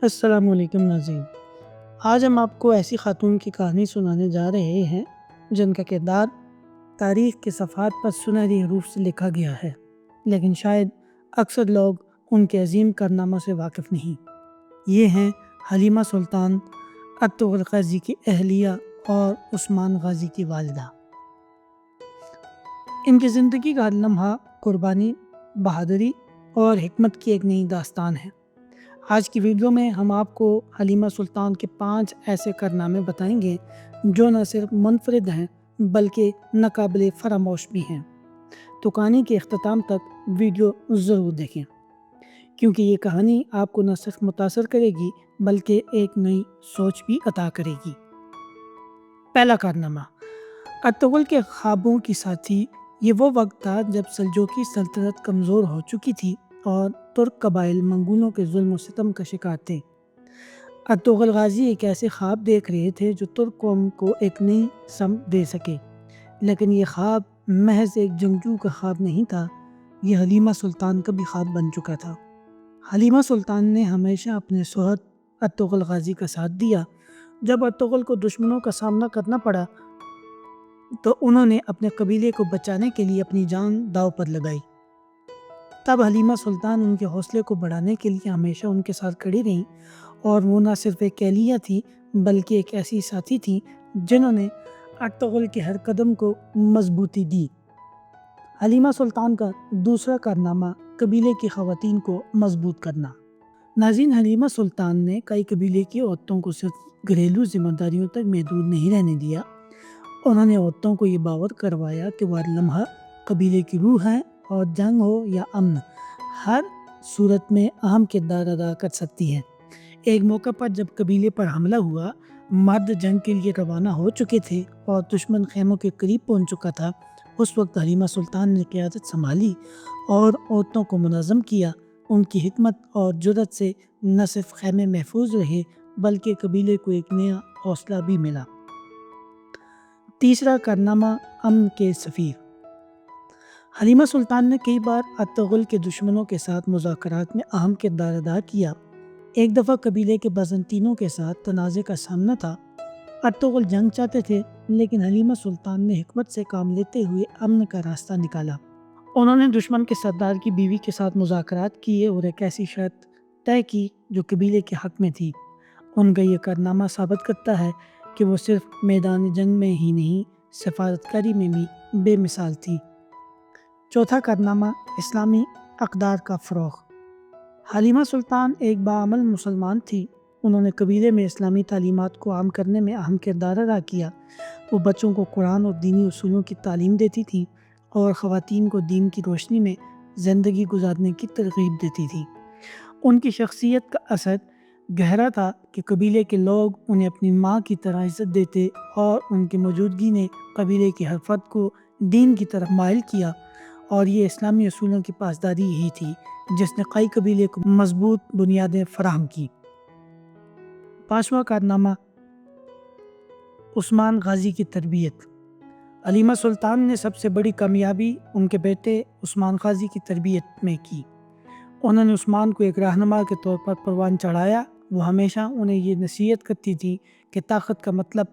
السلام علیکم ناظرین، آج ہم آپ کو ایسی خاتون کی کہانی سنانے جا رہے ہیں جن کا کردار تاریخ کے صفحات پر سنہری حروف سے لکھا گیا ہے، لیکن شاید اکثر لوگ ان کے عظیم کارناموں سے واقف نہیں۔ یہ ہیں حلیمہ سلطان، ارطغرل غازی کی اہلیہ اور عثمان غازی کی والدہ۔ ان کی زندگی کا ہر لمحہ قربانی، بہادری اور حکمت کی ایک نئی داستان ہے۔ آج کی ویڈیو میں ہم آپ کو حلیمہ سلطان کے 5 ایسے کارنامے بتائیں گے جو نہ صرف منفرد ہیں بلکہ ناقابل فراموش بھی ہیں۔ تو کہانی کے اختتام تک ویڈیو ضرور دیکھیں، کیونکہ یہ کہانی آپ کو نہ صرف متاثر کرے گی بلکہ ایک نئی سوچ بھی عطا کرے گی۔ پہلا کارنامہ، ارطغرل کے خوابوں کی ساتھی۔ یہ وہ وقت تھا جب سلجوقی سلطنت کمزور ہو چکی تھی اور ترک قبائل منگولوں کے ظلم و ستم کا شکار تھے۔ ارطغرل غازی ایک ایسے خواب دیکھ رہے تھے جو ترک قوم کو ایک نئی سمت دے سکے، لیکن یہ خواب محض ایک جنگجو کا خواب نہیں تھا، یہ حلیمہ سلطان کا بھی خواب بن چکا تھا۔ حلیمہ سلطان نے ہمیشہ اپنے شوہر ارطغرل غازی کا ساتھ دیا۔ جب ارطغرل کو دشمنوں کا سامنا کرنا پڑا تو انہوں نے اپنے قبیلے کو بچانے کے لیے اپنی جان داؤ پر لگائی۔ تب حلیمہ سلطان ان کے حوصلے کو بڑھانے کے لیے ہمیشہ ان کے ساتھ کھڑی رہیں، اور وہ نہ صرف ایک اہلیہ تھی بلکہ ایک ایسی ساتھی تھیں جنہوں نے ارطغرل کے ہر قدم کو مضبوطی دی۔ حلیمہ سلطان کا دوسرا کارنامہ، قبیلے کی خواتین کو مضبوط کرنا۔ ناظرین، حلیمہ سلطان نے کئی قبیلے کی عورتوں کو صرف گھریلو ذمہ داریوں تک محدود نہیں رہنے دیا۔ انہوں نے عورتوں کو یہ باور کروایا کہ وہ ہر لمحہ قبیلے کی روح ہیں اور جنگ ہو یا امن، ہر صورت میں اہم کردار ادا کر سکتی ہیں۔ ایک موقع پر جب قبیلے پر حملہ ہوا، مرد جنگ کے لیے روانہ ہو چکے تھے اور دشمن خیموں کے قریب پہنچ چکا تھا، اس وقت حلیمہ سلطان نے قیادت سنبھالی اور عورتوں کو منظم کیا۔ ان کی حکمت اور جرأت سے نہ صرف خیمے محفوظ رہے بلکہ قبیلے کو ایک نیا حوصلہ بھی ملا۔ تیسرا کارنامہ، امن کے سفیر۔ حلیمہ سلطان نے کئی بار ارطغرل کے دشمنوں کے ساتھ مذاکرات میں اہم کردار ادا کیا۔ ایک دفعہ قبیلے کے بازنطینوں کے ساتھ تنازع کا سامنا تھا۔ ارطغرل جنگ چاہتے تھے لیکن حلیمہ سلطان نے حکمت سے کام لیتے ہوئے امن کا راستہ نکالا۔ انہوں نے دشمن کے سردار کی بیوی کے ساتھ مذاکرات کیے اور ایک ایسی شرط طے کی جو قبیلے کے حق میں تھی۔ ان کا یہ کارنامہ ثابت کرتا ہے کہ وہ صرف میدان جنگ میں ہی نہیں، سفارتکاری میں بھی بے مثال تھی۔ چوتھا کارنامہ، اسلامی اقدار کا فروغ۔ حلیمہ سلطان ایک باعمل مسلمان تھی۔ انہوں نے قبیلے میں اسلامی تعلیمات کو عام کرنے میں اہم کردار ادا کیا۔ وہ بچوں کو قرآن اور دینی اصولوں کی تعلیم دیتی تھیں اور خواتین کو دین کی روشنی میں زندگی گزارنے کی ترغیب دیتی تھیں۔ ان کی شخصیت کا اثر گہرا تھا کہ قبیلے کے لوگ انہیں اپنی ماں کی طرح عزت دیتے، اور ان کی موجودگی نے قبیلے کے ہر فرد کو دین کی طرف مائل کیا، اور یہ اسلامی اصولوں کی پاسداری ہی تھی جس نے کئی قبیلے کو مضبوط بنیادیں فراہم کی۔ پانچواں کارنامہ، عثمان غازی کی تربیت۔ حلیمہ سلطان نے سب سے بڑی کامیابی ان کے بیٹے عثمان غازی کی تربیت میں کی۔ انہوں نے عثمان کو ایک رہنما کے طور پر پروان چڑھایا۔ وہ ہمیشہ انہیں یہ نصیحت کرتی تھی کہ طاقت کا مطلب